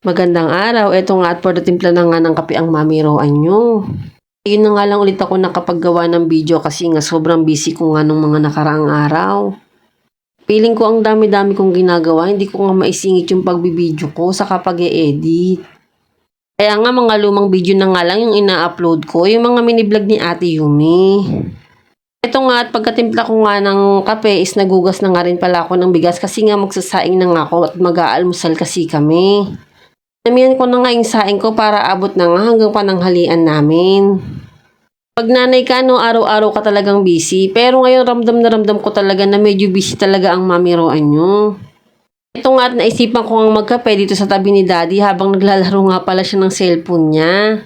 Magandang araw, eto nga at for the timpla na nga ng kape ang mamiroan nyo. Ayun na nga lang ulit ako nakapaggawa ng video kasi nga sobrang busy ko nga nung mga nakaraang araw. Feeling ko ang dami-dami kong ginagawa, hindi ko nga maisingit yung pagbibideo ko sa kapag e-edit. Kaya nga mga lumang video na nga lang yung ina-upload ko, yung mga mini-vlog ni Ate Yumi. Ito nga at pagkatimpla ko nga ng kape is nagugas na nga rin pala ako ng bigas kasi nga magsasaing na nga ako at mag-aalmusal kasi kami. Namihan ko na nga yung saing ko para abot na nga hanggang pananghalian namin. Pag nanay ka, no, araw-araw ka talagang busy. Pero ngayon ramdam na ramdam ko talaga na medyo busy talaga ang mamiroan nyo. Ito nga at naisipan ko nga magkape dito sa tabi ni Daddy habang naglalaro nga pala siya ng cellphone niya.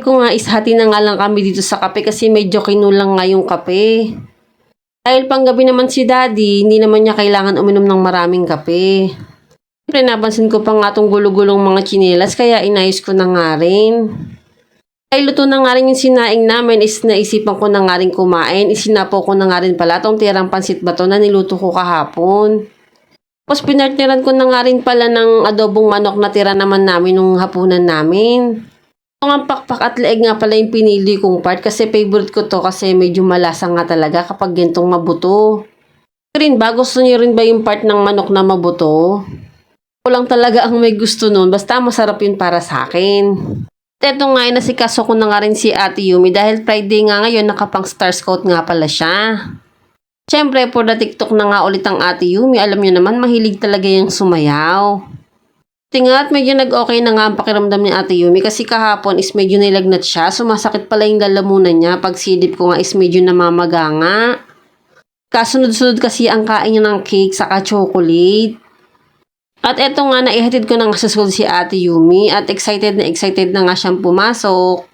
Ko nga ishati na nga lang kami dito sa kape kasi medyo kinulang nga yung kape. Dahil panggabi naman si Daddy, hindi naman niya kailangan uminom ng maraming kape. Siyempre, napansin ko pa nga itong gulo-gulong mga tsinelas kaya inayos ko na nga rin. Ay, luto na nga rin yung sinaing namin is naisipan ko na nga rin kumain. Isinapo ko na nga rin pala itong tirang pansit bato na niluto ko kahapon. Tapos pinartneran ko na nga rin pala ng adobong manok na tira naman namin nung hapunan namin. Ito nga pakpak at leeg nga pala yung pinili kong part kasi favorite ko to kasi medyo malasa nga talaga kapag gantong mabuto. Rin ba, gusto niyo rin ba yung part ng manok na mabuto? Lang talaga ang may gusto nun. Basta masarap yun para sa akin. At eto nga, nasikaso ko na nga rin si Ate Yumi dahil Friday nga ngayon nakapang star scout nga pala siya. Siyempre, for the TikTok na nga ulit ang Ate Yumi. Alam niyo naman, mahilig talaga yung sumayaw. Tinga at medyo nag-okay na nga ang pakiramdam ni Ate Yumi kasi kahapon is medyo nilagnat siya. Sumasakit pala yung lalamunan niya. Pag silip ko nga is medyo namamaga nga. Kasunod-sunod kasi ang kain niya ng cake saka chocolate. At eto nga, naihatid ko na nga sa school si Ate Yumi at excited na nga siyang pumasok.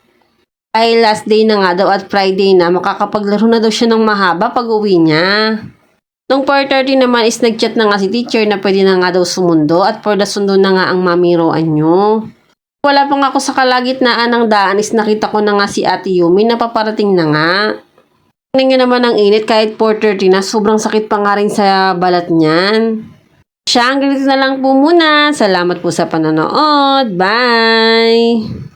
Dahil last day na nga daw at Friday na, makakapaglaro na daw siya ng mahaba pag uwi niya. Nung 4:30 naman is nag-chat na nga si teacher na pwede na nga daw sumundo at for the sundo na nga ang mamiroan nyo. Wala pa nga ako sa kalagitnaan ng daan is nakita ko na nga si Ate Yumi na paparating na nga. Tingnan nyo naman ang init kahit 4:30 na, sobrang sakit pa nga rin sa balat niyan. Hanggang dito na lang po muna. Salamat po sa panonood. Bye!